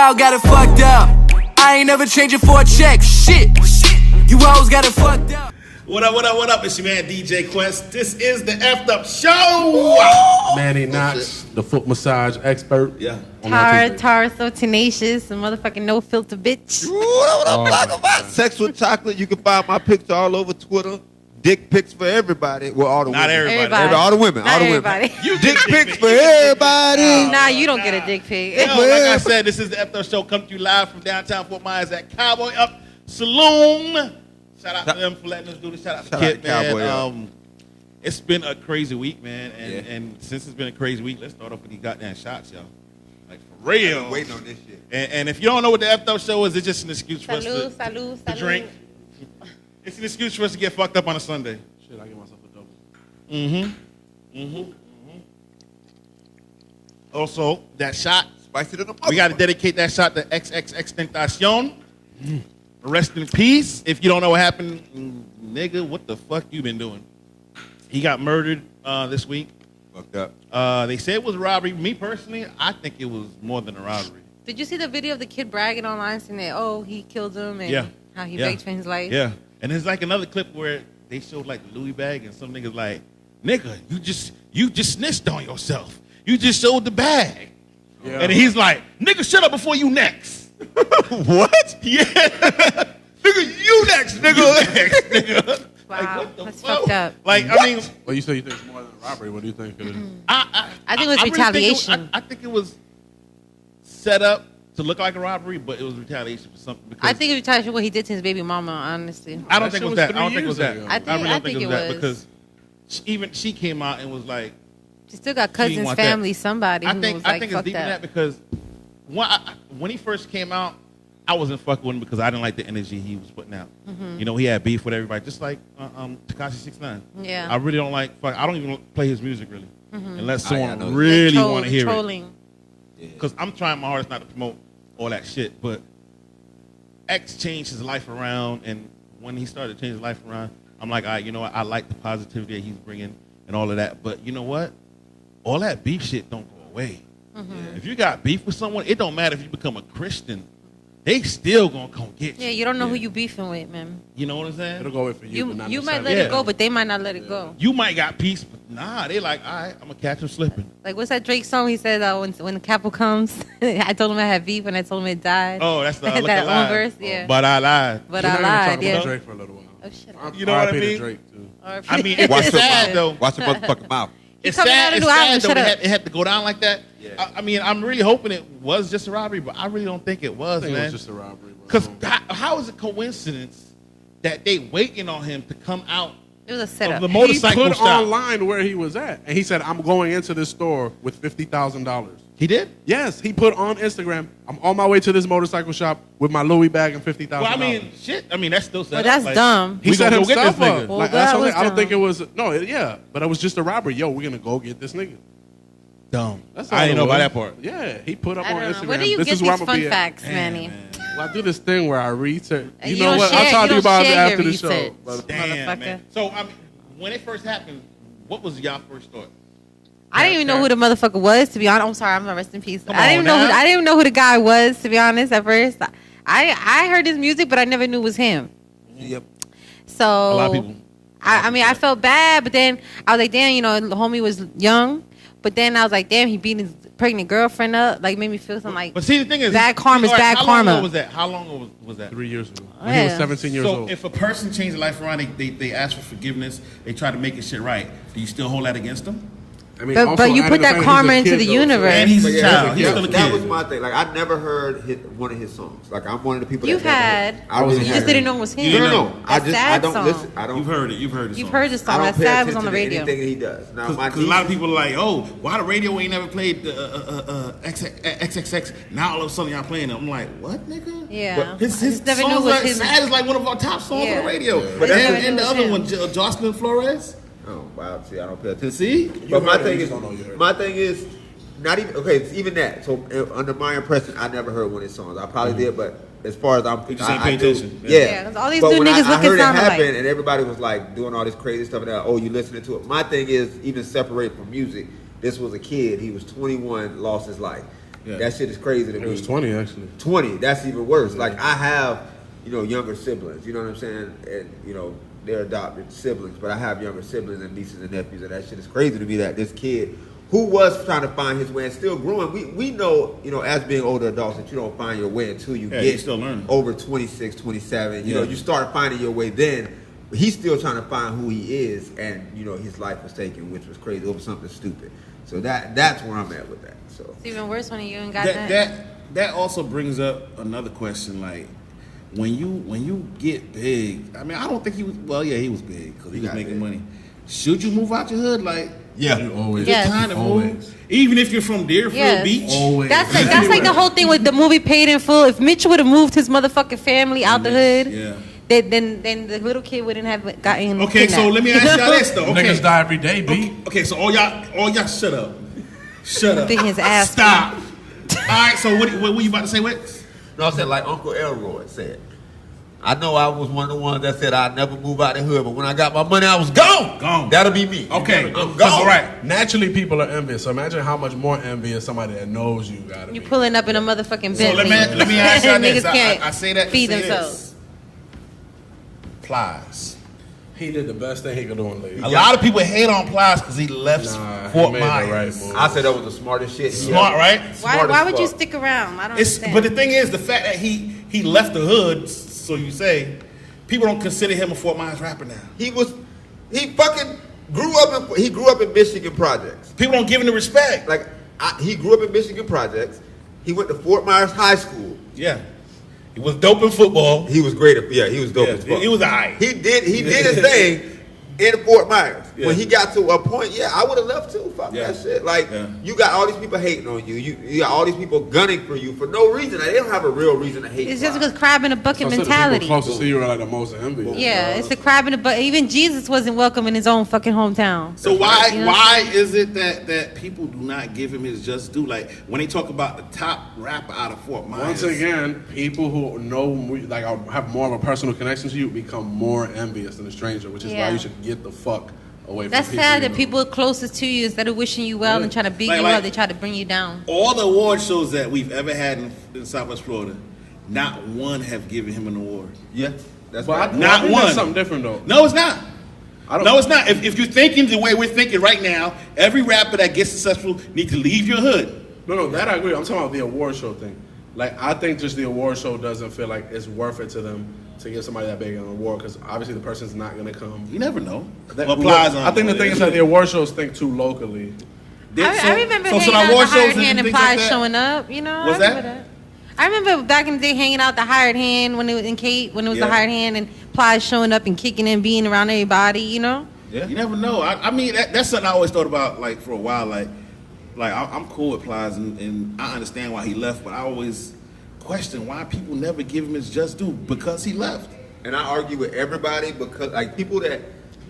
all got it fucked up. I ain't never changing for a check. Shit. You always got it fucked up. What up? It's your man DJ Quest. This is the Fdup Show. Manny Knox, the foot massage expert. Yeah. Tara, so tenacious, a motherfucking no filter bitch. What up, Sex with Chocolate. You can find my picture all over Twitter. Dick pics for everybody. Well, all the Not women. everybody. All the women. Not all the everybody. women. You dick pics for everybody. Nah, you don't get a dick pic. Yo, like I said, this is the Fdup Show coming to you live from downtown Fort Myers at Cowboy Up Saloon. Shout out to them for letting us do this. Shout out to Kid, man. It's been a crazy week, man. And since it's been a crazy week, let's start off with these goddamn shots, y'all. Like, for real. I've been waiting on this shit. And if you don't know what the Fdup Show is, it's just an excuse for us to drink. It's an excuse for us to get fucked up on a Sunday. Shit, I give myself a double. Also, that shot, Spicy to the we got to dedicate that shot to XXXTentacion. Rest in peace. If you don't know what happened, nigga, what the fuck you been doing? He got murdered this week. Fucked up. They say it was a robbery. Me personally, I think it was more than a robbery. Did you see the video of the kid bragging online saying that, he killed him and how he begged for his life? Yeah. And there's like another clip where they showed like the Louis bag and some niggas like, nigga, you just snitched on yourself. You just showed the bag. Yeah. And he's like, nigga, shut up before you next. What? Yeah. Nigga, you next, nigga. You next, nigga. Wow, like, what the that's fuck? fucked up. Like, what? I mean... Well, you say you think it's more than a robbery. What do you think it is? I think it was retaliation. I think it was set up to look like a robbery, but it was retaliation for something. Because I think it was retaliation for what he did to his baby mama, honestly. I don't think it was that. I don't think it was that. I really don't think it was that because even she came out and was like, she still got cousins, family, somebody. I think it's deeper than that because when he first came out, I wasn't fucking with him because I didn't like the energy he was putting out. You know, he had beef with everybody, just like Tekashi 69. Yeah. I really don't like. I don't even play his music really, unless someone really want to hear it. Because I'm trying my hardest not to promote all that shit, but X changed his life around, and when he started changing his life around, I'm like, all right, you know what? I like the positivity that he's bringing and all of that, but you know what? All that beef shit don't go away. If you got beef with someone, it don't matter if you become a Christian. They still gonna come get you. Yeah, you don't know who you beefing with, man. You know what I'm saying? It'll go away for you. But not you might let it go, but they might not let it go. You might got peace, but nah, they like, all right, I'm gonna catch him slipping. Like, what's that Drake song? He said when the capital comes, I told him I had beef, and I told him it died. Oh, that's the that one verse, yeah. But I lied. But I lied, yeah. Drake for a little while. Oh, shit. You know what I mean? Drake too. I mean, it's sad though. Watch the motherfucking mouth. It's sad though. It had to go down like that. Yeah. I mean, I'm really hoping it was just a robbery, but I really don't think it was, man. It was just a robbery. Because how is it coincidence that they waiting on him to come out? It was a setup. Of the motorcycle he put stop. online where he was at, and he said, "I'm going into this store with $50,000." He did? Yes, he put on Instagram, "I'm on my way to this motorcycle shop with my Louis bag and $50,000." Well, I mean, shit. I mean, that's still set But that's up. dumb. He set himself up. Well, Like, that that's was I don't dumb. think it was. No, yeah, but it was just a robbery. Yo, we're gonna go get this nigga. Dumb. That's all I didn't it know about was. that part. Yeah, he put up I on don't know. Instagram. Where do you this get is where these I'm gonna fun be facts, at. Manny? Well, I do this thing where I research. You You know don't what? share- I'll talk to you about it share after your the show. research. But Damn, Motherfucker. man. So, I mean, when it first happened, what was y'all first thought? I didn't even know who the motherfucker was, to be honest. I'm sorry, I'm not rest in peace. Come I didn't on know. now. I didn't even know who the guy was, to be honest. At first, I heard his music, but I never knew it was him. Yep. So A lot of people. I mean, I felt bad, but then I was like, damn, you know, the homie was young. But then I was like, damn, he beat his pregnant girlfriend up. Like, made me feel something like. But see, the thing is, bad karma is bad how karma. Long ago was that? How long ago was that? 3 years ago. Oh, When he was yeah. 17 years So old. if a person changed their life around, they ask for forgiveness, they try to make his shit right. Do you still hold that against them? I mean, But also, you I put that understand karma he's a into kid, the though, universe. And he's But a yeah, child. He's that, still a that kid. was my thing. Like, I never heard one of his songs. Like, I'm one of the people You've that had. never heard. I really You just haven't. didn't know it was him. No. I That just I sad don't song. listen. I don't. You've heard it. You've heard it. You've heard the I song. don't That pay sad was on attention the to radio. anything that he does. Now, my Because a lot of people are like, oh, why the radio ain't never played XXX? Now all of a sudden y'all playing it. I'm like, what, nigga? Yeah. But his I just never knew songs it was like his. Sad is like one of our top songs Yeah. on the radio. Yeah. But I never and knew the it other was one, Jocelyn Flores. Oh wow! See, I don't pay attention. See? But my heard it, thing you is, just don't know you heard it. my thing is, not even okay. It's even that. So under my impression, I never heard one of his songs. I probably did, but as far as I'm, You just ain't I pay do. attention. Yeah, Yeah, 'cause all these But new when niggas I look and heard it sound happen, alike. and everybody was like doing all this crazy stuff. And oh, you listening to it? My thing is, even separate from music. This was a kid. He was 21, lost his life. Yeah. That shit is crazy to me. It was 20 actually. 20. That's even worse. Like I have, younger siblings. You know what I'm saying? And they're adopted siblings, but I have younger siblings and nieces and nephews, and that shit is crazy to me that this kid who was trying to find his way and still growing. We know, as being older adults that you don't find your way until you get still learning. Over 26, 27. You start finding your way then. He's still trying to find who he is, and his life was taken, which was crazy over something stupid. So that's where I'm at with that. So it's even worse when you ain't got that. That also brings up another question, like when you get big. I mean, I don't think he was. Well, yeah, he was big because he was making money. Should you move out your hood? Like, you always. Yes. Kind of move, even if you're from Deerfield Beach. Always. That's like the whole thing with the movie Paid in Full. If Mitch would have moved his motherfucking family out the hood, then the little kid wouldn't have gotten. Okay, so let me ask y'all this though. Okay. Niggas die every day, B. Okay, so all y'all, shut up. Beating his ass. Stop. All right, so what were you about to say, Wix? No, I said like Uncle Elroy said. I know I was one of the ones that said I'd never move out the hood, but when I got my money, I was gone. Gone. That'll be me. Okay, I'm gone. All right. Naturally, people are envious. So imagine how much more envious somebody that knows you gotta be. You pulling up in a motherfucking Bentley. So let me ask y'all this. Niggas can't I say that to feed say themselves. This. Plies. He did the best thing he could do in Lady. A lot of people hate on Plies because he left Fort Myers. I said that was the smartest shit. Smart, right? Why would you stick around? I don't understand. But the thing is, the fact that he left the hood, so you say, people don't consider him a Fort Myers rapper now. He fucking grew up in Michigan projects. People don't give him the respect. Like he grew up in Michigan projects. He went to Fort Myers High School. Yeah. He was dope in football. He was great he was dope as fuck. He was alright. He did his thing in Fort Myers. Yeah. When he got to a point, I would have left too. Fuck that shit. Like you got all these people hating on you. You got all these people gunning for you for no reason. They don't have a real reason to hate. It's just because crab in a bucket mentality. People closest to you are like the most envious. Yeah, it's the crab in a bucket. Even Jesus wasn't welcome in his own fucking hometown. So why is it that people do not give him his just due? Like when they talk about the top rapper out of Fort Myers. Once again, people who know have more of a personal connection to you become more envious than a stranger, which is why you should get the fuck away from That's people. sad that people closest to you, instead of wishing you well and trying to beat you up, they try to bring you down. All the award shows that we've ever had in Southwest Florida, not one have given him an award. Yeah, that's right. Not one. That's something different though. No, it's not. No, it's not. If you're thinking the way we're thinking right now, every rapper that gets successful needs to leave your hood. No, that I agree. I'm talking about the award show thing. Like, I think just the award show doesn't feel like it's worth it to them to give somebody that big an award because obviously the person's not going to come. You never know. I think the thing is that the award shows think too locally. I remember hanging out the hired hand and Plies showing up. I remember that. I remember back in the day hanging out the hired hand when it was in Kate, when it was the hired hand and Plies showing up and kicking and being around everybody, Yeah. You never know. I mean, that's something I always thought about, like, for a while. Like I'm cool with Plies and I understand why he left, but I always question why people never give him his just due because he left. And I argue with everybody because, like, people that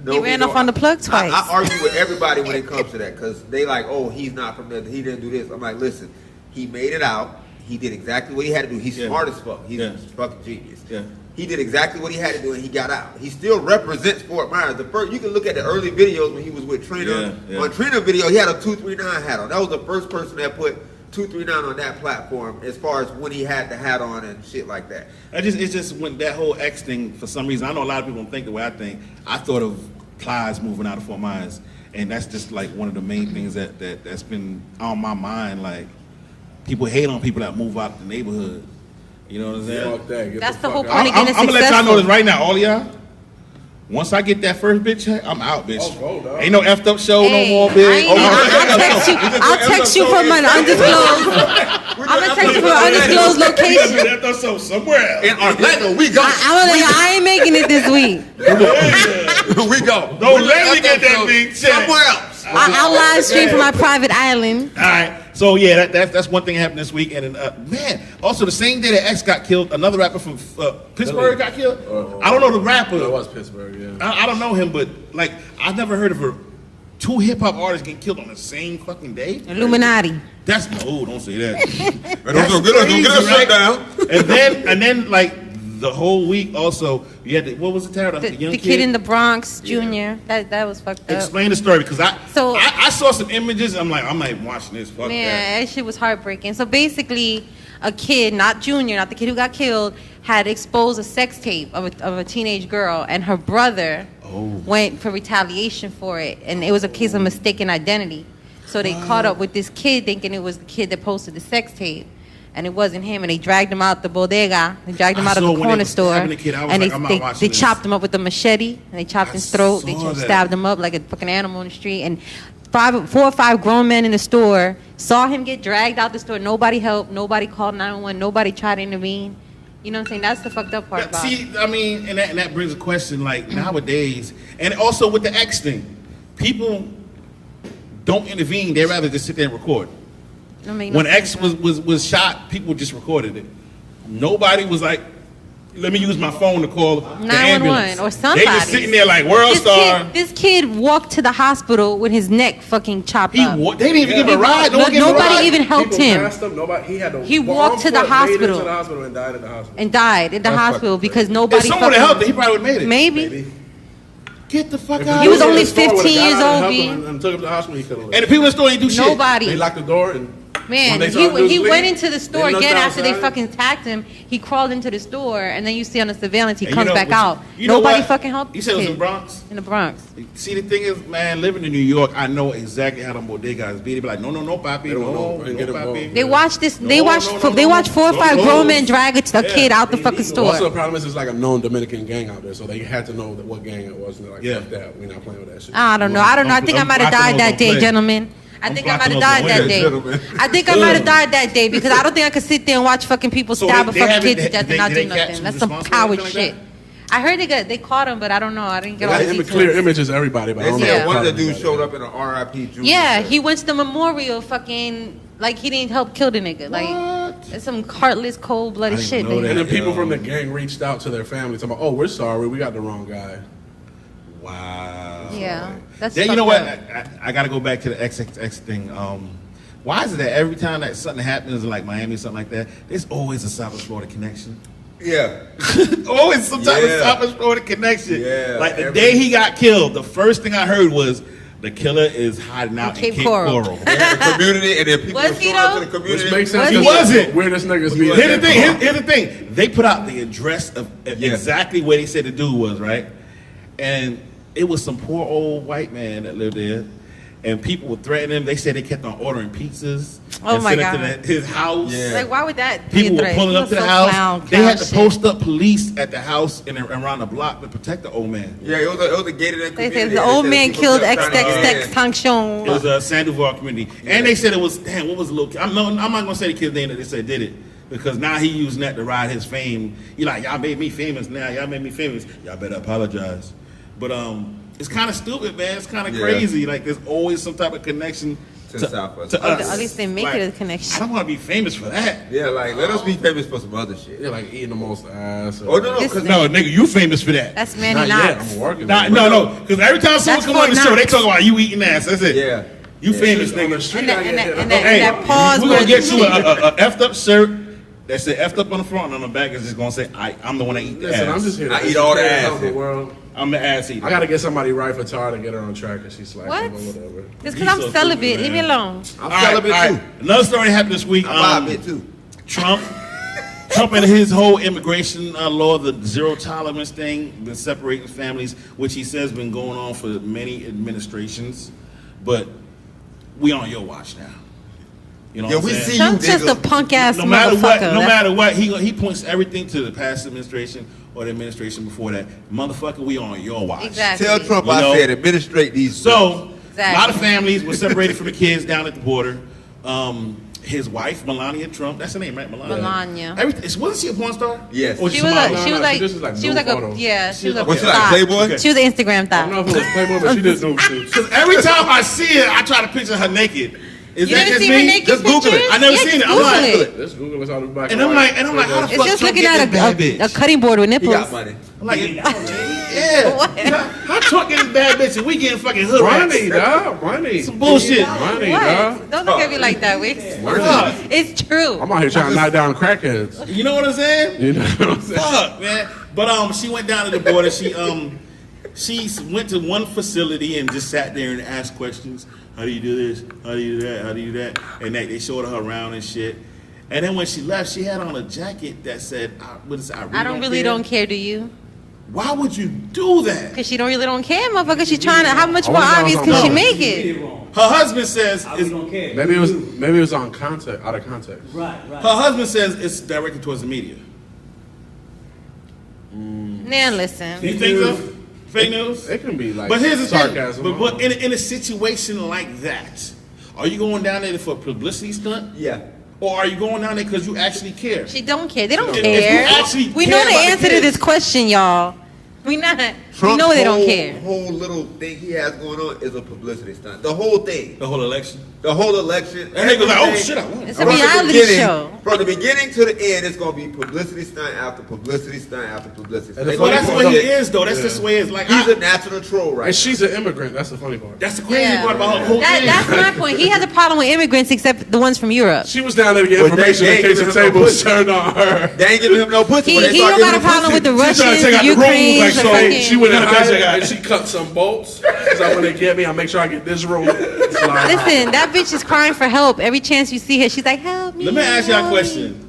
know he ran off on the plug twice. I argue with everybody when it comes to that because they like, oh, he's not from there. He didn't do this. I'm like, listen, he made it out. He did exactly what he had to do. He's smart as fuck. He's a fucking genius. Yeah. He did exactly what he had to do, and he got out. He still represents Fort Myers. You can look at the early videos when he was with Trina. On Trina video, he had a 239 hat on. That was the first person that put 239 on that platform as far as when he had the hat on and shit like that. It's just when that whole X thing, for some reason, I know a lot of people don't think the way I think. I thought of Plies moving out of Fort Myers, and that's just like one of the main things that's been on my mind. Like, people hate on people that move out the neighborhood. You know what I'm saying? Fuck that. That's the whole point of getting I'm gonna let y'all know this right now, all of y'all. Once I get that first bitch, I'm out, bitch. Ain't no effed up show no more, bitch. I'll text you from an undisclosed. I'm gonna text you from an undisclosed location. Effed up show somewhere else. In Orlando, we go. I ain't making it this week. We go. Don't let me get that big check. Somewhere else. I'll live stream from my private island. All right. So yeah, that's one thing happened this week, and man, also the same day that X got killed, another rapper from Pittsburgh got killed. I don't know the rapper. It was Pittsburgh, yeah. I don't know him, but like I've never heard of two hip hop artists getting killed on the same fucking day. Illuminati. Don't say that. Don't get us shut down. And then like the whole week. Also, you had what was it, Tara? The young kid in the Bronx, Junior. That was fucked up. Explain the story, because I saw some images. I'm not even watching this. Fuck that shit was heartbreaking. So basically, a kid, not Junior, not the kid who got killed, had exposed a sex tape of a teenage girl, and her brother went for retaliation for it, and it was a case of mistaken identity. So they caught up with this kid thinking it was the kid that posted the sex tape, and it wasn't him, and they dragged him out the bodega. They dragged him out of the corner store, and they chopped him up with a machete, and they chopped his throat. They stabbed him up like a fucking animal in the street, and 4 or 5 grown men in the store saw him get dragged out the store. Nobody helped. Nobody called 911. Nobody tried to intervene. You know what I'm saying? That's the fucked up part about it. See, I mean, and that brings a question, like, nowadays, and also with the X thing, people don't intervene. They'd rather just sit there and record. When X was shot, people just recorded it. Nobody was like, let me use my phone to call the ambulance. Or somebody. They just sitting there like world star. This kid walked to the hospital with his neck fucking chopped up. They didn't even give him a ride. Nobody even helped him. He walked to the hospital. And died at the hospital. And died at the hospital because nobody. If someone helped him, he probably would have made it. Maybe. Get the fuck out. He was only 15 years old, and took him to the hospital. He could have. And the people in the store didn't do shit. Nobody. They locked the door and. Man, he went into the store again after they fucking attacked him. He crawled into the store, and then you see on the surveillance he comes back out. Nobody fucking helped. You said it was in the Bronx? In the Bronx. See, the thing is, man, living in New York, I know exactly how them bodegas be. They be like, no, papi, no, papi. They watched this. They watched 4 or 5 grown men drag a kid out the fucking store. Also, the problem is it's like a known Dominican gang out there, so they had to know what gang it was. And they're like, fuck that, we're not playing with that shit. I don't know. I think I might have died that day, gentlemen. I think I might have died that day. I think I might have died that day because I don't think I could sit there and watch fucking people stab a fucking kid to death and not do nothing. That's some coward shit. I heard they caught him, but I don't know. I didn't get all the details. Clear images, everybody. But one of the dudes showed up in an R.I.P. Junior. Yeah, he went to the memorial fucking like he didn't help kill the nigga. Like it's some heartless, cold-blooded shit. And then people from the gang reached out to their families talking about, we're sorry, we got the wrong guy. Wow. Yeah. Then you know what? I got to go back to the XXX thing. Why is it that every time that something happens in like Miami or something like that, there's always a South Florida connection? Yeah. Always some type of South Florida connection. Yeah. Like the day he got killed, the first thing I heard was the killer is hiding out in Cape Coral. The community, and then people was he though? to the community. Which makes sense. He wasn't. Weirdest niggas be. Here's the thing. They put out the address of exactly where they said the dude was, right? And it was some poor old white man that lived there, and people were threatening him. They said they kept on ordering pizzas. Oh my God! To his house. Yeah. Like, why would that? People were pulling up to the house. They had to post up police at the house and around the block to protect the old man. Yeah, it was a gated community. They said the old man killed XXX Tanction. It was a Sandoval community, and they said it was what was the little? I'm not gonna say the kid's name that they said did it. Because now he using that to ride his fame. He like, y'all made me famous now. Y'all made me famous. Y'all better apologize. But it's kind of stupid, man. It's kind of crazy. Like there's always some type of connection to us. At least they make it a connection. I don't want to be famous for that. Yeah, like let us be famous for some other shit. Yeah, like eating the most ass. No, nigga, you famous for that. That's Manny Knox. I'm working. No, because every time someone come on the show, they talk about you eating ass. That's it. Yeah. You famous, nigga. And that pause. We're gonna get you a effed up shirt. That said effed up on the front and on the back is just gonna say I'm the one that eat the ass. I'm just here. I eat all the ass in the world. I'm the ass eater. I gotta get somebody right for Tara to get her on track and she's like, whatever. Just because I'm celibate, leave me alone. I'm celibate too. Another story happened this week. I'm celibate too. Trump and his whole immigration law, the zero tolerance thing, been separating families, which he says been going on for many administrations, but we on your watch now. You know what I'm saying? Trump's just a punk ass no motherfucker. No matter what, he points everything to the past administration or the administration before that. Motherfucker, we on your watch. Exactly. Tell Trump I said administrate these. So a lot of families were separated from the kids down at the border. His wife, Melania Trump, that's her name, right? Melania. Wasn't she a porn star? Yes. She was like a Playboy? She was an Instagram thought. I don't know if it was Playboy, but she did no shit. Because every time I see her, I try to picture her naked. You never seen her naked Just Google pictures? it. I never seen it. I'm like, let's Google it out the back. And I'm like, how the fuck it's just looking at a cutting board with nipples. He got money. I'm like, Yeah. What? How Trump getting bad bitch and we getting fucking hood rats? Money, dog. Money. Some bullshit. Money, what? dog. Don't look at me like that, Wix. It's true. I'm out here trying to knock down crackheads. You know what I'm saying? You know what I'm saying? Fuck, man. But she went down to the border. She went to one facility and just sat there and asked questions. How do you do this? How do you do that? How do you do that? And they showed her around and shit. And then when she left, she had on a jacket that said, I really don't care, do you? Why would you do that? Because she don't care, motherfucker. She's trying to, how much more obvious can she make it? Her husband says, I don't care. Maybe it was out of context. Right. Her husband says it's directed towards the media. Now listen. You think so? Fake news? It can be like but here's the sarcasm. Thing. But in a situation like that, are you going down there for a publicity stunt? Yeah. Or are you going down there because you actually care? She don't care. They don't If care. you actually We care know the about answer to this question, y'all. We know they don't care. The whole little thing he has going on is a publicity stunt. The whole thing. The whole election. The whole election. And they go like, oh shit, I won. It's a reality show. From the beginning to the end, it's gonna be publicity stunt after publicity stunt after publicity stunt. Well, that's the way he is, though. That's just the way it is. Like he's a natural troll, right? And she's an immigrant. That's the funny part. That's the crazy part about the whole thing. That's my point. He has a problem with immigrants, except the ones from Europe. She was down there to get information in case the table was turned on her. They ain't giving him no pussy. He don't got a problem with the Russians, the Ukrainians, she went in the and she cut some bolts. She's like, when they get me, I'll make sure I get this room. Listen, that bitch is crying for help. Every chance you see her, she's like, help me. Let me ask y'all a question.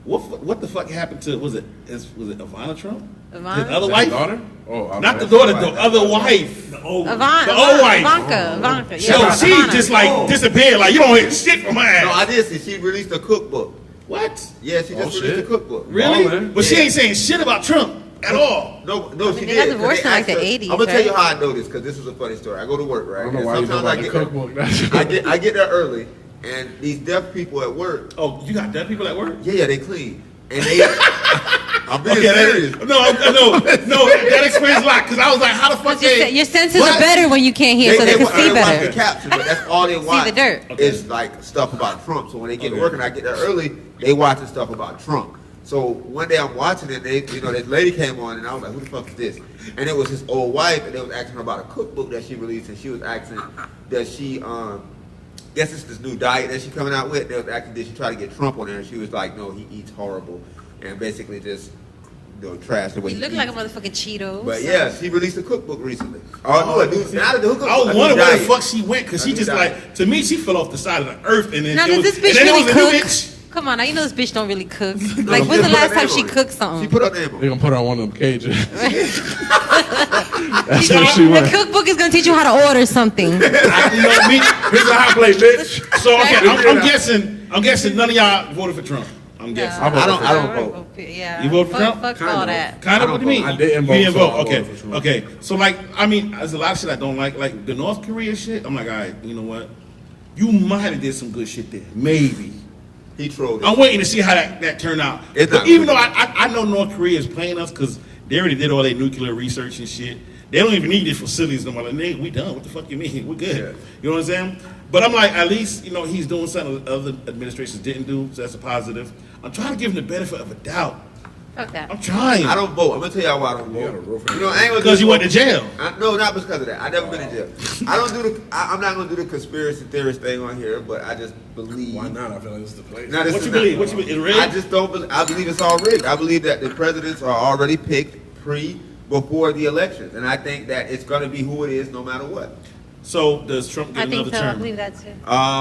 What the fuck happened to, was it Ivana Trump? Ivana? His other wife? Daughter? Oh, not the daughter, the other wife. The old wife. Ivanka. Yeah, so she just like disappeared. Like, you don't hear shit from her ass. No, I did see. She released a cookbook. What? Yeah, she just released a cookbook. Really? But she ain't saying shit about Trump at all. No, she they did. got divorced in like the 80s. I'm gonna tell you how I know this because this is a funny story. I go to work, right? I don't know why sometimes I get cookbook. I get there early, and these deaf people at work. Oh, you got deaf people at work? Yeah, they clean, and they. I'm being serious. No, that explains a lot because I was like, how the fuck your senses are better when you can't hear, so they can see better. The caption, but that's all they watch. See the dirt. It's like stuff about Trump. So when they get to work and I get there early, they watching stuff about Trump. So one day I'm watching it, this lady came on and I was like, who the fuck is this? And it was his old wife, and they was asking her about a cookbook that she released, and she was asking, does she, guess it's this new diet that she's coming out with. They was asking, did she try to get Trump on there? And she was like, no, he eats horrible, and basically just, trash the way he look like a motherfucking Cheetos. But yeah, she released a cookbook recently. I was wondering where the fuck she went, because she just like, to me, she fell off the side of the earth, and then now, does this bitch really cook? Come on, now you know this bitch don't really cook. Like, when's the last time she cooked something? She put her name on. They're gonna put her on one of them cages. That's what she wants. The cookbook is gonna teach you how to order something. Here's a hot plate, bitch. So okay, I'm guessing none of y'all voted for Trump. I'm guessing. I don't vote. Yeah. You vote for Trump? Fuck all that. Kind of. What do you mean? I didn't vote. You didn't vote. Okay. So like, I mean, there's a lot of shit I don't like. Like the North Korea shit. I'm like, all right, you know what? You might have did some good shit there. Maybe. He trolled. I'm waiting to see how that turned out. But even though I know North Korea is playing us because they already did all their nuclear research and shit. They don't even need these facilities no more. Like, we done. What the fuck you mean? We're good. Yeah. You know what I'm saying? But I'm like, at least, he's doing something other administrations didn't do, so that's a positive. I'm trying to give him the benefit of a doubt. Fuck that. I'm trying. I don't vote. I'm gonna tell y'all why I don't vote. I ain't because you went to jail. No, not because of that. I never been in jail. I'm not gonna do the conspiracy theorist thing on here, but I just believe. Why not? I feel like this is the place. What you believe? It's rigged? I just don't believe. I believe it's all rigged. I believe that the presidents are already picked before the elections, and I think that it's gonna be who it is, no matter what. So does Trump get another term? I believe that too.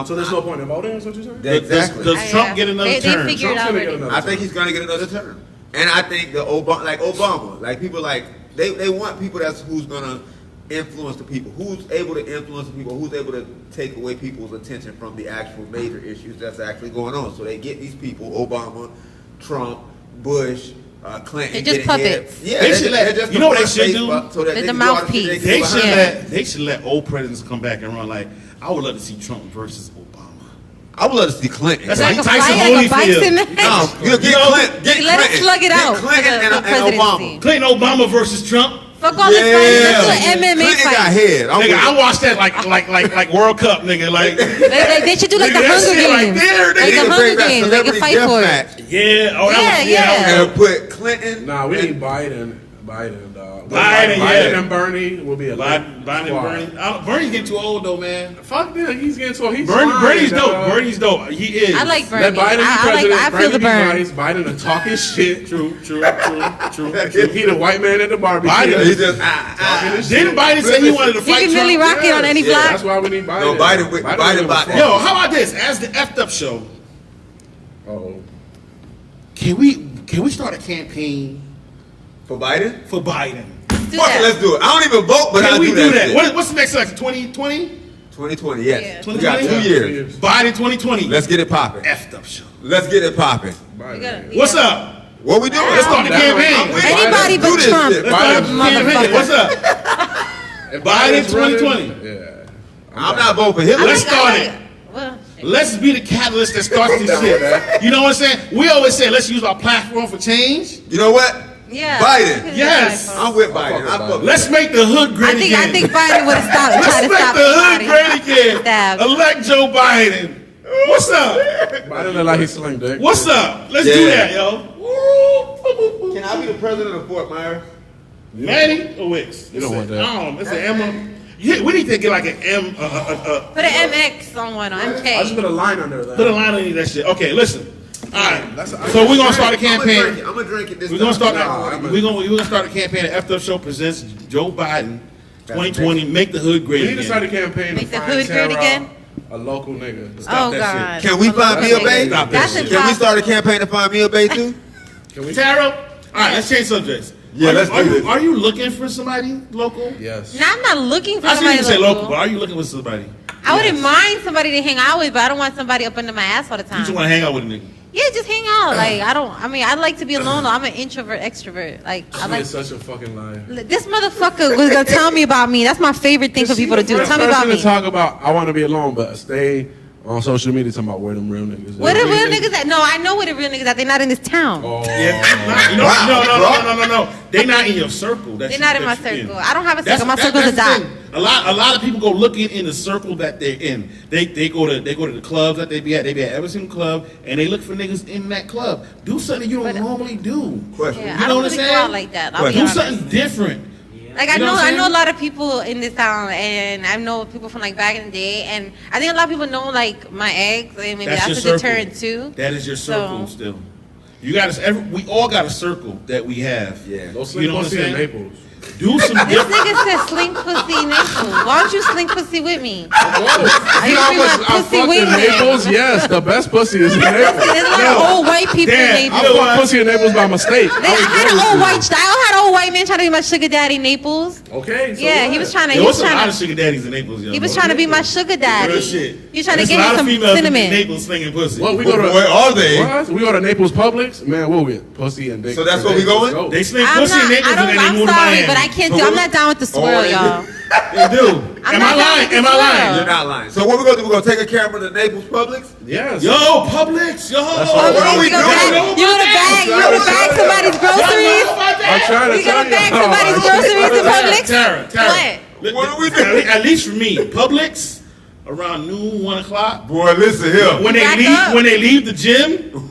So there's no point in voting, is what you're saying? Exactly. Does Trump get another term? They figured it out already. I think he's gonna get another term. And I think Obama, like people like they want people who's gonna influence the people, who's able to influence the people, who's able to take away people's attention from the actual major issues that's actually going on. So they get these people, Obama, Trump, Bush, Clinton. They're just puppets. Yeah, they should let. You know what they should do? So that they're the mouthpiece. They should let old presidents come back and run. Like, I would love to see Trump versus Obama. I would love to see Clinton. That's like Tyson Holyfield. No, get Clinton. Let us slug it out. Get Clinton and Obama. Clinton, Obama versus Trump. Fuck all this fighting. Let's do an MMA Clinton fight. got head. Nigga, I watched that like World Cup, nigga. Like they should do like the Hunger Games. Like the Hunger Games. They can fight for it. Yeah. Oh, yeah. And put Clinton. Nah, we need Biden. Biden, dog. Biden and Bernie will be a Biden and Bernie. Bernie's getting too old though, man. Fuck that, he's getting too. He's Bernie's dope. Bernie's dope. He is. I like Bernie. Let Biden be president. I feel the burn. Nice. Biden is talking shit. True. He the white man at the barbecue. Biden, He just didn't Biden say he wanted to He fight can really Trump? rock it on any block. That's why we need Biden. No, Biden bought that. Yo, how about this? As the Fdup show, Oh, can we start a campaign For Biden? for Biden? Do Fuck it, that. let's do it. I don't even vote, but Can I'll we do that. that? What's the next election? 2020? 2020, yes. Yeah. We got 2 years. Biden 2020. Let's get it popping. Fdup show. Let's get it popping. We gotta- What's yeah. up? What we doing? Let's start the campaign. Anybody but Do this Trump. shit. Let's start the campaign. Motherfucker. What's up? If Biden Biden's running, 2020. Yeah. I'm not voting for Hillary. Let's start it. Well, Let's be the catalyst that starts this shit. You know what I'm saying? We always say, let's use our platform for change. You know what? yeah. Biden. Yes. I'm with Biden. fuck with Biden. Let's make the hood great I again. think Biden would have stopped. Let's Tried to make stop the hood somebody. great again. Stab. Elect Joe Biden. What's up? Biden look like he's slim dick. What's up? Let's do Yeah. that, yo. Can I be the president of Fort Myers? Manny or Wicks? You don't want that. I don't know. It's an M. Yeah, we need to get like an M. Put an MX on one, on I just MK. put a line under that. Put a line on that shit. Okay, listen. All right. That's So we're gonna start a campaign. I'm gonna drink it this We're gonna time. start. We're gonna start a campaign. The Fdup Show presents Joe Biden, 2020. Make the hood great We need to start a again. campaign Make to the find hood great Tara, again? a local nigga. Oh that God. Can we find me a base? Stop that That's shit. Can we impossible. start a campaign to find me a base too? Tara. All right, let's change subjects. Yeah, let's do this. Are you looking for somebody local? Yes. Now, I'm not looking for I see somebody you say local. local, but are you looking for somebody? I wouldn't mind somebody to hang out with, but I don't want somebody up under my ass all the You time. just want to hang out with a nigga. Yeah, just hang out. Like I like to be alone. I'm an introvert, extrovert. Like I She like. is such a fucking liar. This motherfucker was gonna tell me about me. That's my favorite thing for people to do. Tell me about To me. talk about, I want to be alone, but stay on social media talking about where them real niggas. Where the real niggas at? No, I know where the real niggas at. They're not in this town. Oh. Yeah. No. They not in your circle. They're not in my circle. I don't have a circle. My circle's a that's dot. the thing. A lot of people go looking in the circle that they're in. They go to the clubs that they be at. They be at every single club, and they look for niggas in that club. Do something you don't normally do. Question. Yeah, You I know don't what I'm really go saying? out like that. I'll be Do honest. something different. Like You know what I'm I know saying? a lot of people in this town, and I know people from like back in the day, and I think a lot of people know like my ex, and maybe that's your a circle. deterrent too. That is your circle So- still. You got us. We all got a circle that we have. Yeah. Go You sleep know what I'm pussy in saying? Naples. Do some This different. nigga said sling pussy in Naples. Why don't you sling pussy with me? Whoa. I You know how used much to be my I pussy fucked in wingman. Naples? Yes, the best pussy is in Naples. There's a lot of old white people Damn, in I Naples. fucked pussy in Naples by mistake. I had an old white man trying to be my sugar daddy in Naples. Okay. So Yeah, what? he was trying to. There He was was a lot trying of to. sugar daddies in Naples, yo. He was trying to be my sugar daddy. Real shit. He was trying to There's give a lot me of some females in cinnamon. Naples slinging pussy. What we go to? Where are they? What? We go to Naples Publix, man. We'll get pussy and dick. So that's where we going? Go. They sling I'm pussy in not. Naples and then they I'm move to sorry, Miami. but I can't do. I'm not down with the swirl, yeah. y'all. They do. I'm Am not I down lying? with the Am I swirl. lying? You're not lying. So what we gonna do? We gonna take a camera to Naples Publix? Yes. Yo, Publix, yo. what What are we You gonna doing? bag- you gonna bag somebody's groceries? I'm trying to You tell gonna you. bag somebody's groceries in Publix? Tara. What are we doing? At least for me, Publix around noon, 1 o'clock. Boy, listen here. When they Back leave, up. when they leave the gym, and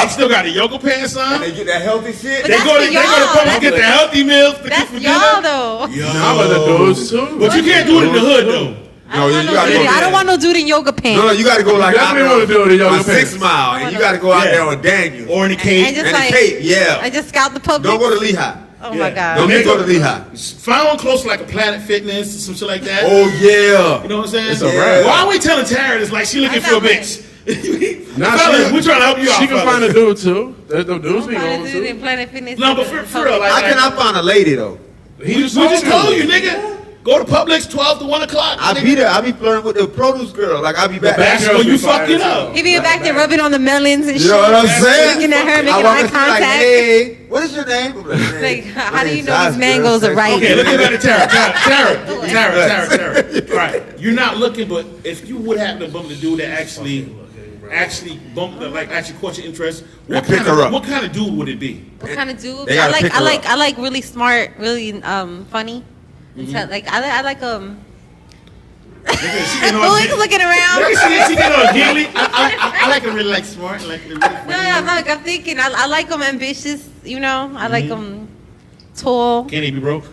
they still got the yoga pants on. And they get that healthy shit. But They that's go to for Publix y'all. get the healthy meals to cook That's for y'all dinner. though. Yo. I'm of the dudes too. But you can't do it in the hood though. No, you gotta go. I don't want no dude in yoga pants. No, you gotta go like out definitely there wanna do it in your on pants. 6 Mile, and you gotta go out Yeah. there on Daniel. Or in the cave. And just And like the Cape, yeah. I just scout the Publix. Don't go to Lehigh. Oh Yeah. my god. Don't go to Lehigh. Find one close like a Planet Fitness, some shit like that. Oh yeah. You know what I'm saying? It's a wrap. Why are we telling Tara this like she looking I for a know, bitch? Nah, Fellas, she- we're trying to help you out. She can fellas. find a dude too. There's no dudes be I'm going trying to do it in too. Planet Fitness. No, but for real, like, How can I find a lady though? He we just told you, nigga. Go to Publix 12 to 1 o'clock. I be there. I be flirting with the produce girl. Like I be back. That's girls when be you fucked fire it up. too. He be back there rubbing on the melons and You shit. know what I'm saying? Looking at her, I making walk eye up to her like, contact. hey, what is your name? I'm Like, "Man, how my do you name's know these Josh, mangoes girl." are ripe? Okay, let's get back to Tara. Right. You're not looking, but if you would happen to bump the dude that actually bumped, like actually caught your interest, And pick her up. what kind of dude would it be? What kind of dude? They gotta pick her up. I like really smart, really funny. Like I like She getting all Boys looking around. Look, she getting all giggly. I like her really like smart, like really funny. No, I'm thinking I like them ambitious. You know, I like them. tall. Can he be broke?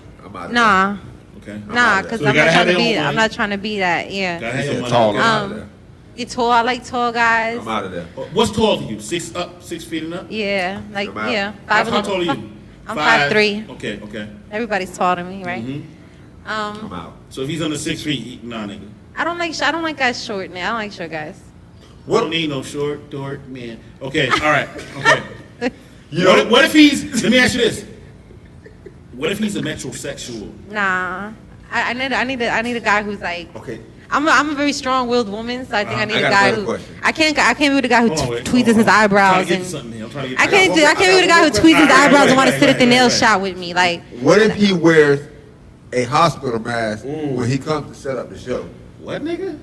Nah. Okay. Nah, because I'm not trying to be that. Yeah. Gotta have your money. You're tall. I like tall guys. I'm out of there. What's tall for you? 6 feet and up? Yeah, like How 5. tall are you? I'm 5'3". Okay. Everybody's taller than me, right? I'm out. So if he's under 6 feet, nah, nigga. I don't like guys short now. I don't like short guys. We don't need no short, dork man. Okay, all right. Okay. Yo. What if he's? Let me ask you this. What if he's a metrosexual? Nah, I need a guy who's like. Okay. I'm a very strong-willed woman, so I think I need a got guy a who. question. I can't be with a guy who tweezes his I'm eyebrows trying and. to get to something. I can't be with a guy who tweezes his eyebrows and want to sit at the nail shop with me. Like. What if he wears a hospital mask when he comes to set up the show? What, nigga?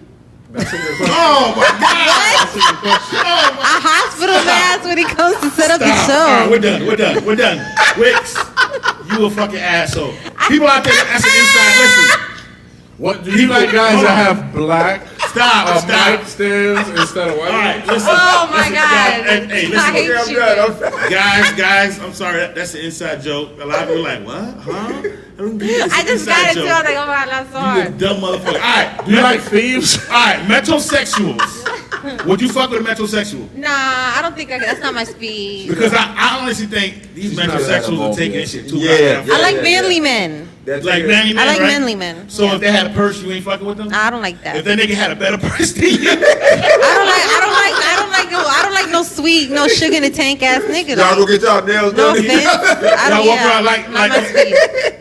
That's a good question. Oh my God! A hospital mask when he comes to set up the Stop. show. All right, we're done. Wicks, you a fucking asshole. People out there, that's an inside. Listen. What do you like guys that have black Stop. mic stands instead of white? All right, listen. Oh my God! Hey, I hate listen. you. Guys, I'm sorry. That's an inside joke. A lot of people are like, what? Huh? I just got it too. I was like, oh my God, I'm sorry. You dumb motherfucker. All right. Do you like thieves? All right, metrosexuals. Would you fuck with a metrosexual? Nah, I don't think that's not my speed. Because I honestly think these metrosexuals are taking this shit too Yeah. I like manly men. That's like it. manly men, I like right? manly men. So if they had a purse, you ain't fucking with them? I don't like that. If that nigga had a better purse than you? I don't like no sweet, no sugar in the tank ass nigga. Y'all go get y'all nails No done. offense. Y'all walk around like not my speed.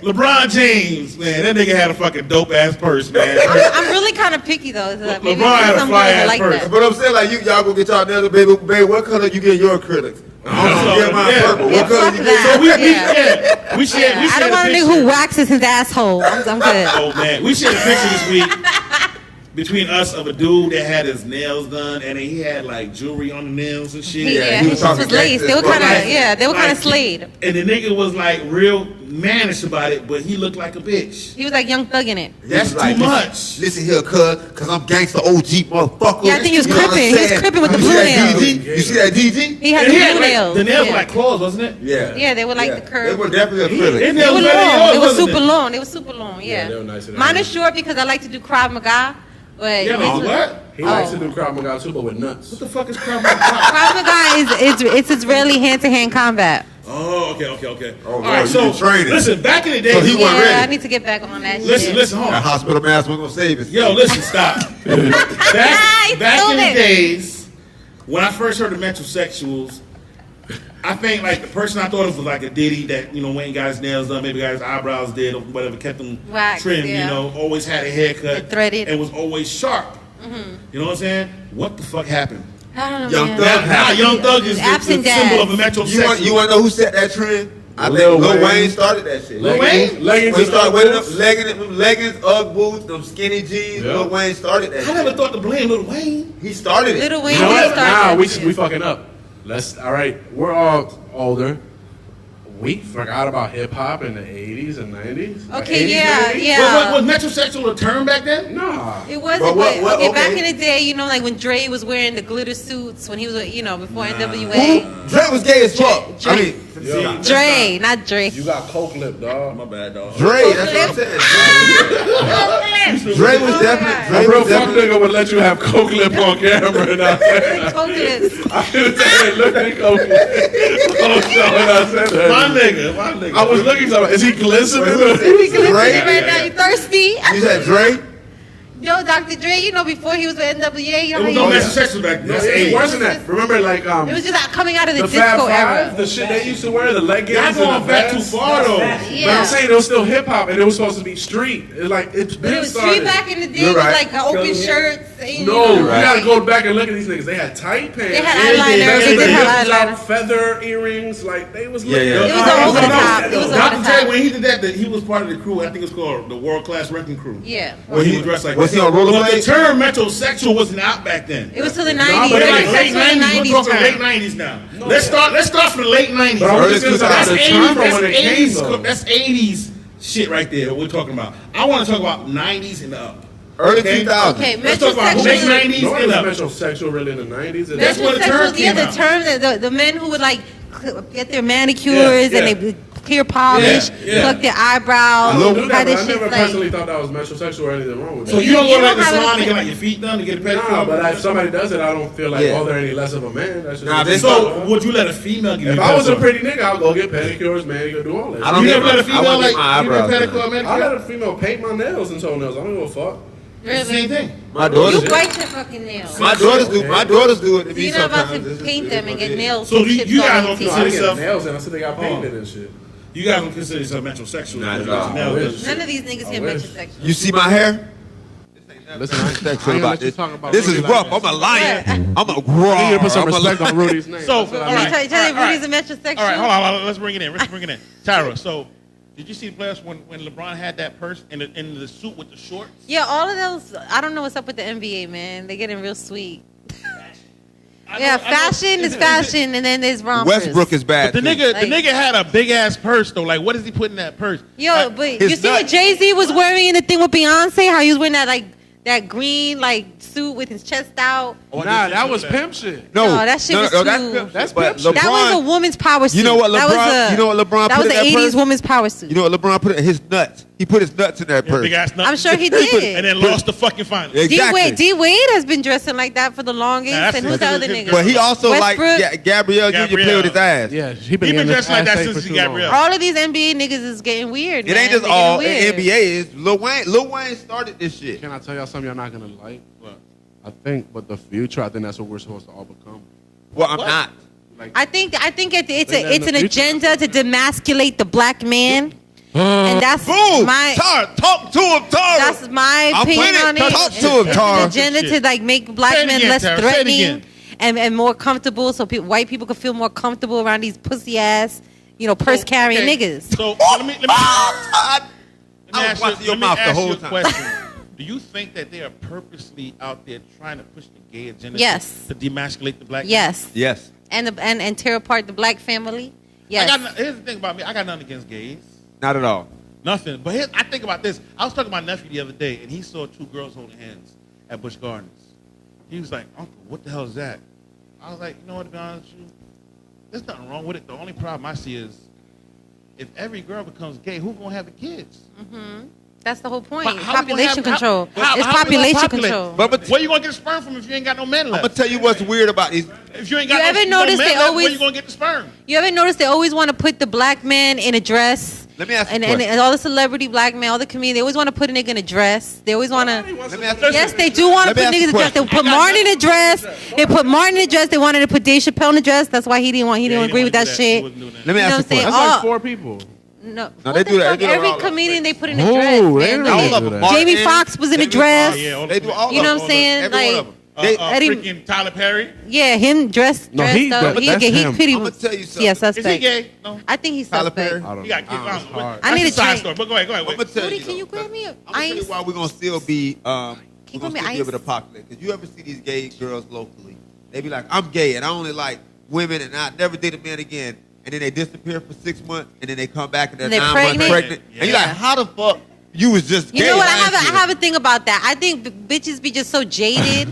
LeBron James, man. That nigga had a fucking dope ass purse, man. I'm really kind of picky though. So maybe LeBron had a some fly girls ass like purse. that. But I'm saying, like, y'all go get y'all nails, baby. What color you get your acrylics? I'm get mine purple. Yeah, What color fuck you that. get? We shared I don't want a nigga who waxes his asshole. I'm good. Oh man, we shared a picture this week between us of a dude that had his nails done and he had like jewelry on the nails and shit. Yeah, he his was shit talking was laced. They were gangster. kind of Like, slayed. And the nigga was like real mannish about it, but he looked like a bitch. He was like Young Thug in it. That's Like, too much. Listen here, cause I'm gangster OG motherfucker. Yeah, I think he was You know what I'm crippin'. He was saying? crippin' with the You blue see that nails. DG? You see that DG? He had And the he had, blue like, nails. the nails yeah. were like claws, wasn't it? Yeah. Yeah, they were like the They curve. were definitely acrylic. His They nails were better than long. yours, They were wasn't super it? long. They were super long. Yeah. they were nicer than Mine yours. is short because I like to do Krav Maga. But Yeah, his- what? He likes to do Krav Maga too, but with nuts. What the fuck is Krav Maga? Krav Maga is Israeli hand-to-hand combat. Oh, okay. Oh, All bro, right, you so been training. listen, back in the day, So he wasn't Yeah, ready. I need to get back on that shit. listen, hold That on. hospital mask wasn't gonna save us. Yo, listen, stop. back in the Stupid. days, when I first heard of metrosexuals, I think like the person I thought of was like a Diddy that, you know, went and got his nails done, maybe got his eyebrows did or whatever, kept them Waxed, trimmed, yeah. you know, always had a haircut. And threaded. And was always sharp. You know what I'm saying? What the fuck happened? I don't know, Young man. Thug. Now Young Thug is the Absent symbol of a dad. metrosexual. You want to know who set that trend? I think Lil Lil Wayne. Wayne started that shit. Lil Wayne? Leggings When he and started Ugg wearing boots. them leggings, Ugg boots, them skinny jeans, Yeah. Lil Wayne started that I shit. never thought to blame Lil Wayne. He started it. Little Wayne You know what? started Nah, that we shit. fucking up. All right. We're all older. We forgot about hip hop in the 80s and 90s. Okay, 80s, yeah, 90s? yeah. Was metrosexual a term back then? Nah. It wasn't, But but, what- okay, back okay. in the day, you know, like when Dre was wearing the glitter suits when he was, you know, before NWA. Dre was gay as fuck. Dre- I mean, Yo, Dre, not Dre. you got coke lip, dog. My bad, dog. Dre, that's what I'm saying. Dre was definitely. A Dre real was fuck definitely. nigga would let you have coke lip on camera. And I said, Coconuts. I could say, look at coke lip. Oh, so when I said that. My nigga. I was looking at him. Is he glistening? We can listen Dre? to it right now. You thirsty? You said Dre? Yo, Dr. Dre, you know, before he was with NWA, you know There was how no he metrosexual back then. No, That's it's 80s. worse than that. Remember, like, it was just coming out of the, the Fab disco Five, era. the shit they used to wear, the leggings Y'all and going the back too vests. far, though. But Yeah. I'm saying it was still hip hop, and it was supposed to be street. It's like it's But been it was started. street back in the day. You're It was right. like open shirts. And, you No, know, you right. gotta go back and look at these niggas. They had tight pants. They had Yeah, eyeliner. yeah, They did yeah. have eyeliner. Feather earrings, like they was Yeah, looking. yeah. It was over the top. It was over Dr. the Dre, top. when he did that, he was part of the crew. I think it's called the World Class Wrecking Crew. Yeah. When he was dressed like Was that. he on rollerblades? But the term metrosexual wasn't out back then. It was till the Nah, 90s. but But like Yeah, late Metrosexual was 90s, we're talking time. late 90s now. Let's start from the late 90s. But I was just Early gonna say, 2000s. the That's term from 80s, when it came, though. that's 80s shit right there. What we're talking about. I want to talk about 90s and up. Early Okay. 2000s. Okay, Let's talk about late metrosexual. 90s No one and was up. metrosexual really in the 90s. That's where the term Metrosexual, yeah, came the out. term, the men who would like get their manicures Yeah, and yeah. they clear polish, pluck their eyebrows. I don't do that, but I never personally thought that was metrosexual or anything wrong with that. So you don't go to the salon and get like your feet done to get a pedicure? Nah, but if somebody does it, I don't feel like, oh, they're any less of a man. That's just so would you let a female give you? If I was a pretty nigga, I'll go get pedicures, manicure, do all that. I don't you never let a female like pedicure, manicure? I let a female paint my nails and toenails. I don't give a fuck. Really? Same thing. My daughters. You bite your fucking nails. My daughters do. My daughters do it to me you're not about sometimes. to paint them and get nails. So you guys don't consider yourself nails and I said they got painted and shit. You guys don't consider yourself metrosexual? Nah, none of these niggas get metrosexual. You see my hair? Listen, I ain't sexual about this. about This is rough. I'm a lion. I'm a grower. I need to put some respect on Rudy's name. So, all right. Rudy's a metrosexual. All right, hold on. Let's bring it in. Tyra, so did you see the playoffs when LeBron had that purse in the suit with the shorts? Yeah, all of those. I don't know what's up with the NBA, man. They're getting real sweet. Fashion is fashion, and then there's rompers. Westbrook is bad. But the nigga had a big ass purse though. Like, what does he put in that purse? Yo, but you see what Jay-Z was wearing in the thing with Beyonce? How he was wearing that green suit with his chest out. Nah, that was pimp shit. No, that shit was too. That's pimp shit. That was a woman's power suit. You know what LeBron? That was an '80s woman's power suit. You know what LeBron put in his nuts? He put his nuts in that purse. Big ass nuts. I'm sure he did. And then lost the fucking finals. Exactly. D Wade has been dressing like that for the longest. And who's the other nigga? But he also Westbrook? like Gabrielle Union play with his ass. Yeah, he been dressing like that since Gabrielle. All of these NBA niggas is getting weird. It ain't just all NBA is. Lil Wayne started this shit. Can I tell y'all something y'all not gonna like? What? I think, but the future, I think that's what we're supposed to all become. Well, I'm not. I think it's an agenda to demasculate the black man. And that's my talk to him, Tara. That's my opinion on it. Talk to him, Tara. It's an agenda to make black men less threatening and more comfortable, so white people can feel more comfortable around these pussy ass, purse carrying niggas. So let me I was watching your mouth the whole time. Question. Do you think that they are purposely out there trying to push the gay agenda? Yes. To demasculate the black man? Yes. And tear apart the black family? Yes. Here's the thing about me. I got nothing against gays. Not at all. Nothing. But I think about this. I was talking to my nephew the other day, and he saw two girls holding hands at Busch Gardens. He was like, "Uncle, what the hell is that?" I was like, "You know what, to be honest with you, there's nothing wrong with it. The only problem I see is if every girl becomes gay, who's going to have the kids?" Mm-hmm. That's the whole point. Population control. It's population control. But where you going to get the sperm from if you ain't got no men left? I'm going to tell you what's weird about these. If you ain't got no men left, where you going to get the sperm? You ever notice they always want to put the black man in a dress? Let me ask you and all the celebrity black men, all the comedians, they always want to put a nigga in a dress. They always want to. Yes, they do want to put niggas in a dress. They put Martin in a dress. They put Martin in a dress. They wanted to put Dave Chappelle in a dress. That's why he didn't agree with that shit. Let me ask you a question. That's like 4 people. No, they do that. Every comedian they put in a dress. Man. Jamie Foxx was in a dress. They do all. You know what I'm saying? Like. Freaking Tyler Perry? Yeah, him dressed up. He's pretty. I'm gonna tell you something. Yeah, suspect. Is he gay? No. I think he's Tyler suspect. Perry? I don't He got kicked. I need a side story, but go ahead. I'm gonna tell you. Can you grab me I'm gonna tell you why we're gonna still be able to populate. Because you ever see these gay girls locally? They be like, "I'm gay and I only like women and I never date a man again." And then they disappear for 6 months, and then they come back and they're 9 months pregnant. Yeah. And you're like, how the fuck you was just gay? You know what? I have a thing about that. I think bitches be just so jaded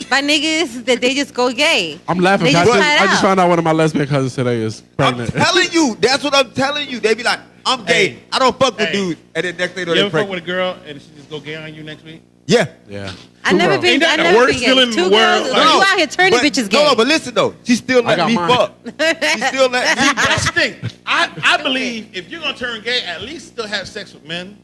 by niggas that they just go gay. I'm laughing. I just found out one of my lesbian cousins today is pregnant. I'm telling you. That's what I'm telling you. They be like, I'm gay. I don't fuck with dudes. And then next thing you ever fuck with a girl and she just go gay on you next week? Yeah. I never been gay. Two girls. You out here turning bitches gay. No, but listen though. She still let me fuck. She still let me fuck. That's the thing. I believe if you're going to turn gay, at least still have sex with men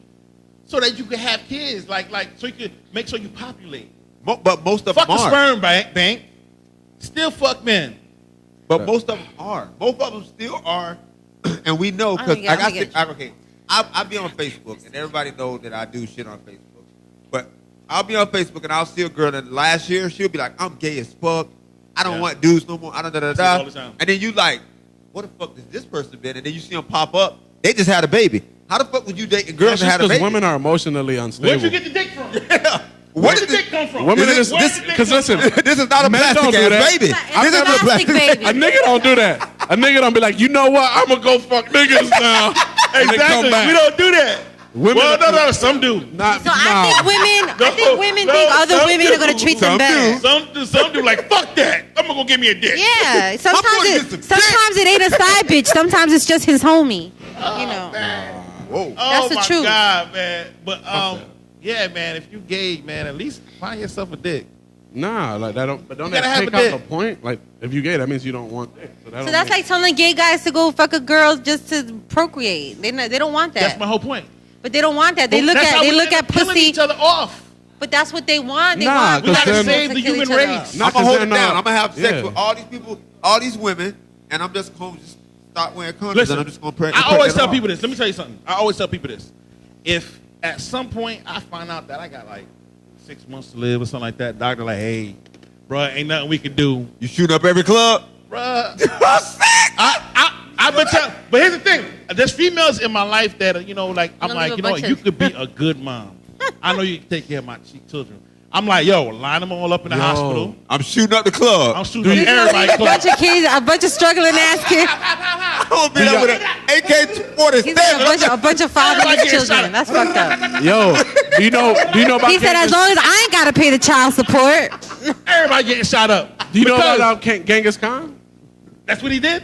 so that you can have kids. Like so you can make sure you populate. But most of fuck them are. Fuck the sperm bank. Still fuck men. But most of them are. Both of them still are. And we know because I'll be on Facebook and everybody knows that I do shit on Facebook. But I'll be on Facebook and I'll see a girl that last year she'll be like, I'm gay as fuck. I don't want dudes no more. I don't And then you like, what the fuck has this person been? And then you see them pop up. They just had a baby. How the fuck would you date girls that had a baby? Because women are emotionally unstable. Where'd you get the dick from? Where did the dick come from? Women because listen, this is not a plastic ass baby. This is a plastic baby. A nigga don't do that. A nigga don't be like, you know what? I'm gonna go fuck niggas now. Exactly. We don't do that. Women, no, some do. I think women think other women are gonna treat them better. Some do like, fuck that. I'm gonna go give me a dick. Yeah. Sometimes it ain't a side bitch. Sometimes it's just his homie. You know. Whoa. That's the truth. Oh, my God, man. But, yeah, man, if you gay, man, at least find yourself a dick. Nah, like that don't. But don't that take out the point? Like, if you gay, that means you don't want dick. So that's like telling gay guys to go fuck a girl just to procreate. They don't want that. That's my whole point. But they don't want that. They look at pussy. Each other off. But that's what they want. They want. We gotta save the human race. I'm gonna hold it down. I'm gonna have sex with all these people, all these women, and I'm just gonna start wearing condoms. Listen, and I'm just gonna I always tell people this. Let me tell you something. I always tell people this. If at some point I find out that I got like 6 months to live or something like that, doctor like, hey, bruh, ain't nothing we can do. You shooting up every club, bruh. I've been telling. But here's the thing. There's females in my life that, you know, like, I'm like, you know, you could be a good mom. I know you can take care of my children. I'm like, yo, line them all up in the hospital. I'm shooting up the club. I'm shooting up everybody's club. A bunch of kids, a bunch of struggling ass kids. I'm going to be there with an AK-47. A bunch of fatherless children. That's fucked up. Yo, do you know about He said, as long as I ain't got to pay the child support. Everybody getting shot up. Do you know about Genghis Khan? That's what he did?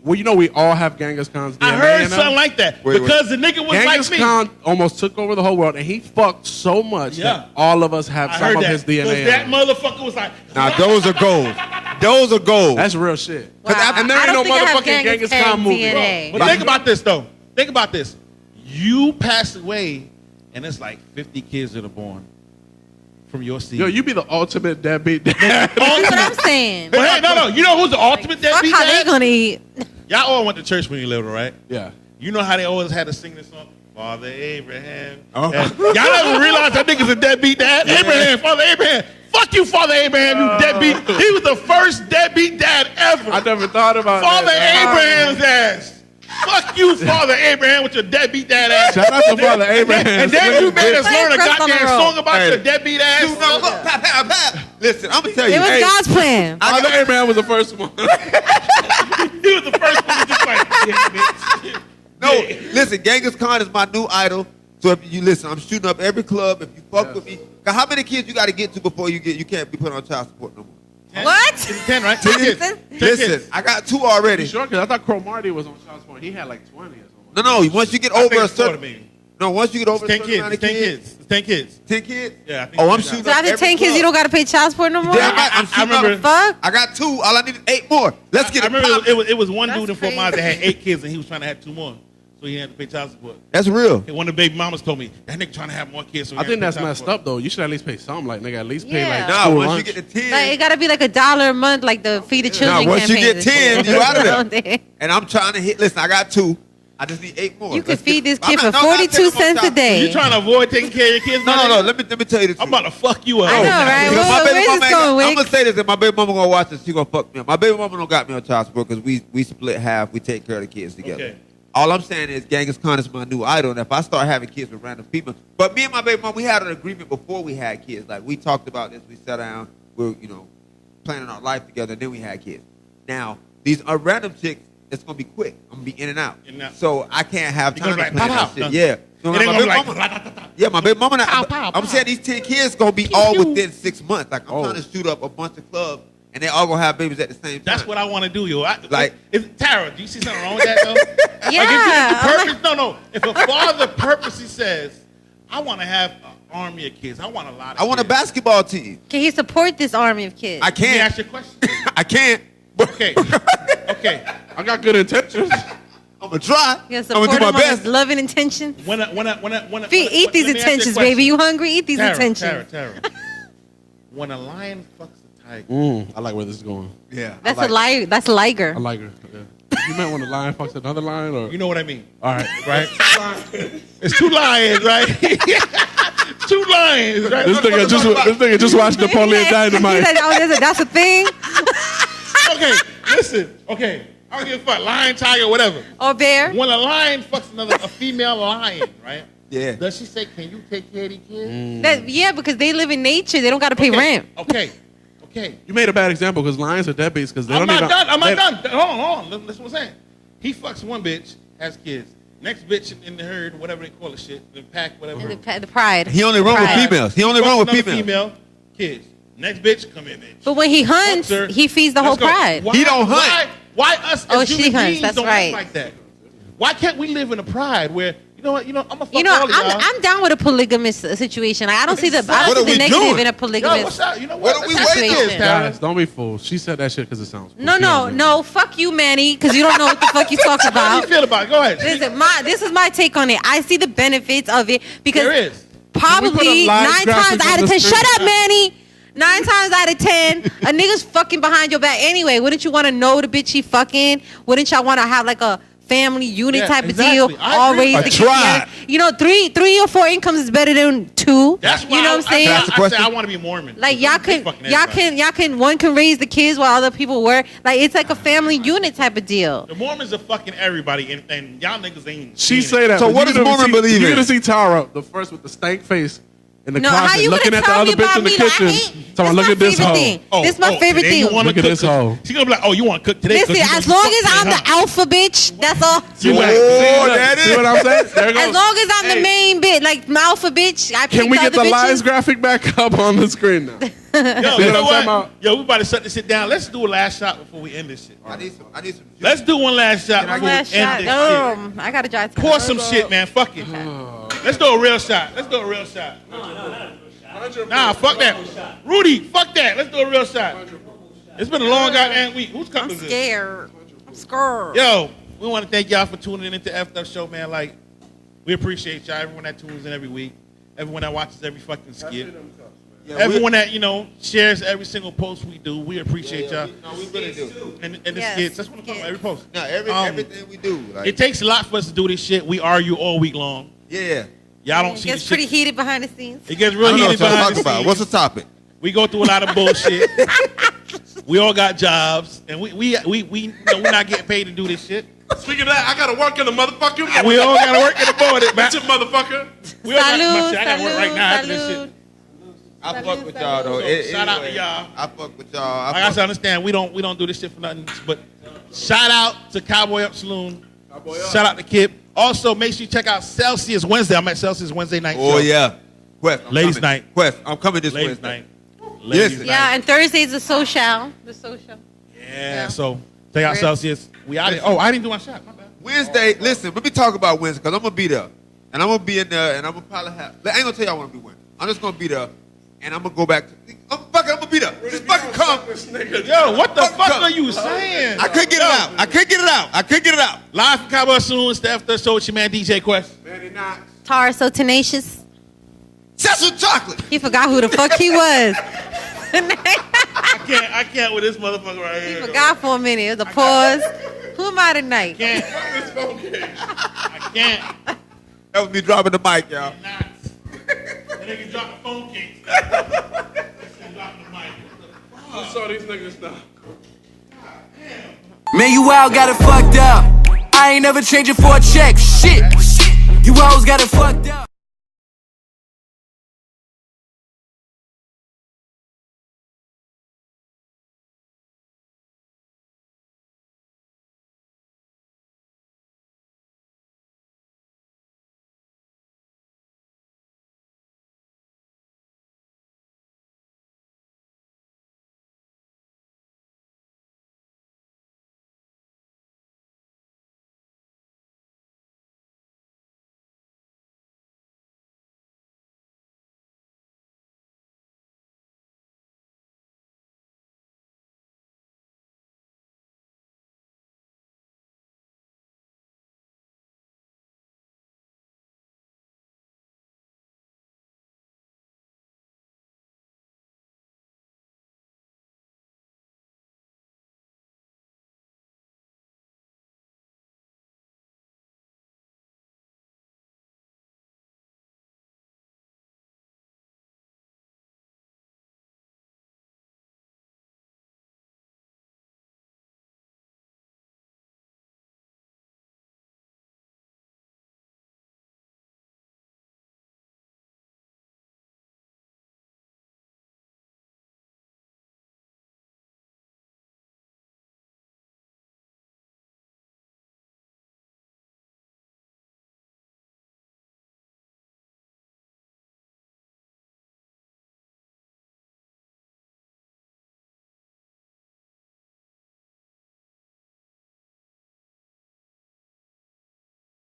Well, you know we all have Genghis Khan's DNA. I heard something like that. Because the nigga was Genghis like me. Khan almost took over the whole world, and he fucked so much that all of us have some of his DNA. That motherfucker was like... Now, those are gold. Those are gold. That's real shit. Wow. And there ain't no motherfucking Genghis Khan movie. But think about this, though. Think about this. You pass away, and it's like 50 kids that are born from your seed. Yo, you be the ultimate deadbeat dad. That's what I'm saying. But hey, no. You know who's the ultimate deadbeat Fuck how dad? they gonna eat. Y'all all went to church when you lived, right? Yeah. You know how they always had to sing this song? Father Abraham. Y'all never realized that nigga's a deadbeat dad? Yeah. Abraham, Father Abraham. Fuck you, Father Abraham, you deadbeat. He was the first deadbeat dad ever. I never thought about Father that. Abraham's ass. Fuck you, Father Abraham, with your deadbeat dad ass. Shout out to Father Abraham. And then you made us learn a goddamn song about your deadbeat ass. Listen, I'm going to tell you. It was God's plan. Father Abraham was the first one. He was the first one to just like, yeah, bitch. No, listen, Genghis Khan is my new idol. So if you listen, I'm shooting up every club. If you fuck with me, how many kids you got to get to before you can't be put on child support no more? 10. What? 10, right? 10 kids. Listen, I got 2 already. You sure? Because I thought Crow Marty was on child support. He had like 20 or something. No. Once you get over a certain... No, once you get over 10 kids. 10 kids. 10 kids. 10 kids? Yeah. I think I'm shooting So after 10 kids, you don't got to pay child support no more? Yeah, I remember. Fuck? I got 2. All I need is 8 more. Let's get it. I remember it was one That's dude in Fort Myers that had 8 kids and he was trying to have 2 more. So he had to pay child support. That's real. And one of the baby mamas told me, that nigga trying to have more kids. So I think that's messed up, though. You should at least pay something. Like, nigga, at least pay like nah, once lunch. you get to 10. Like, it got to be like $1 a month, like the Feed the Children Once you campaign. get 10, you out of there. And I'm trying to hit. Listen, I got 2. I just need 8 more. You could feed this kid for 42 cents a day. You trying to avoid taking care of your kids? No. Let me tell you the truth. I'm about to fuck you up. I know, right? I'm gonna say this, and my baby mama gonna watch this. She gonna fuck me up. My baby mama don't got me on child support because we split half. We take care of the kids together. Okay. All I'm saying is Genghis Khan is my new idol, and if I start having kids with random people, but me and my baby mama, we had an agreement before we had kids. Like we talked about this. We sat down. We were planning our life together, and then we had kids. Now these are random chicks. It's gonna be quick. I'm gonna be in and out. So I can't have time to plan that shit. Yeah. So my baby mama. I'm saying these 10 kids gonna be all within 6 months. Like I'm trying to shoot up a bunch of clubs, and they all gonna have babies at the same time. That's what I want to do, yo. Tara, do you see something wrong with that, though? Yeah. If a father purposely says, I want to have an army of kids, I want a lot of I want a basketball team. Can he support this army of kids? I can't. Let me ask you a question. I can't. Okay. I got good intentions. I'm gonna try. Yeah, I'm gonna do my best. Love and intentions. Eat these intentions, baby. You hungry? Eat these intentions. Tara. When a lion fucks a tiger. I like where this is going. Yeah. That's a liger. That's a liger. I like her. Yeah. You meant when a lion fucks another lion, or you know what I mean? All right, right. It's 2 lions, right? 2 lions, right? This nigga just watched Napoleon Dynamite. That's a thing. Okay, listen. Okay, I don't give a fuck. Lion, tiger, whatever. Or bear. When a lion fucks a female lion, right? Yeah. Does she say, "Can you take care of these kids?" Yeah, because they live in nature. They don't got to pay rent. Okay. You made a bad example because lions are deadbeats because they I'm don't not done. I'm they- not done. Hold on. Listen what I'm saying. He fucks one bitch, has kids. Next bitch in the herd, whatever they call the shit, the pack, whatever. The pride. He only run with females. He only run with females. Female kids. Next bitch, come in, bitch. But when he hunts, he feeds the whole pride. He don't hunt. Why us as human she hunts. beings That's don't right. act like that? Why can't we live in a pride where I'm gonna fuck all of y'all. I'm down with a polygamous situation. Like, I don't see the negative in a polygamous situation. What are we waiting? Guys, don't be fools. She said that shit because it sounds cool. No. Fuck you, Manny, because you don't know what the fuck you talking about. How do you feel about it? Go ahead. Listen, this is my take on it. I see the benefits of it because there is. Probably 9 times out of 10. Shut up, Manny. 9 times out of 10, a nigga's fucking behind your back anyway. Wouldn't you want to know the bitch he fucking? Wouldn't y'all want to have like a family unit type of deal? All raised together. 3 or 4 incomes is better than 2. That's why you know what I'm saying? I say I want to be Mormon. Like y'all can one can raise the kids while other people work. Like it's like a family unit type of deal. The Mormons are fucking everybody, and y'all niggas ain't. She say that. So what does Mormon believe in? You're gonna see Tara, the first with the stank face. In the how closet, you looking at the other bitch in the kitchen. So look at this hoe. This is my favorite thing. Look at this hoe. She gonna be like, oh, you want to cook today? Listen, as long as I'm the alpha bitch, that's all. See what I'm saying? As long as I'm the main bitch, like my alpha bitch, I can we get the lies graphic back up on the screen now? Yo, you know what? Yo, we about to shut this shit down. Let's do a last shot before we end this shit. I need some. Let's do one last shot before we end this shit. I gotta drive. Pour some shit, man. Fuck it. Let's do a real shot. Nah, fuck that. Rudy, fuck that. Let's do a real shot. It's been a long goddamn week. Whose cup is this? I'm scared. Yo, we want to thank y'all for tuning into Fdup Show, man. Like, we appreciate y'all. Everyone that tunes in every week. Everyone that watches every fucking skit. Everyone that, shares every single post we do. We appreciate y'all. No, we really do. And the skits. That's what I'm talking about. Every post. No, everything we do. Like, it takes a lot for us to do this shit. We argue all week long. Yeah. Y'all don't see it gets the pretty shit. heated behind the scenes. It gets real heated behind the scenes. What's the topic? We go through a lot of bullshit. We all got jobs, and we're not getting paid to do this shit. Speaking of that, I gotta work in the motherfucking morning. We all gotta work in the morning, man. Motherfucker. We all got I gotta work right now after this shit. I fuck with y'all though. Shout out to y'all. I fuck with y'all. I gotta understand we don't do this shit for nothing. But shout out to Cowboy Up Saloon. Shout out to Kip. Also, make sure you check out Celsius Wednesday. I'm at Celsius Wednesday night. Oh yeah. Quest. Ladies night. Quest. I'm coming this Ladies Wednesday. night. Ladies night. Yeah, and Thursday's the social. Yeah. So check out Celsius. We out here. Oh, I didn't do my shot. My bad. Wednesday. Listen, let me talk about Wednesday because I'm gonna be there, and I'm gonna be in there, and I'm gonna probably have. I ain't gonna tell you I want to be Wednesday. I'm just gonna be there, and I'm gonna go back. I'm gonna be there. Just fucking come. Yo, what the fuck are you saying? I couldn't get it out. Live from Cowboy Saloon, Steph the Show with your man DJ Quest. Tara so tenacious. Cecil Chocolate. He forgot who the fuck he was. I can't with this motherfucker right here. He forgot for a minute. It was a pause. Who am I tonight? I can't. That was me dropping the mic, y'all. That nigga dropped the phone case. I saw these niggas now. Man, you all got it fucked up. I ain't never changing for a check. Shit. You always got it fucked up.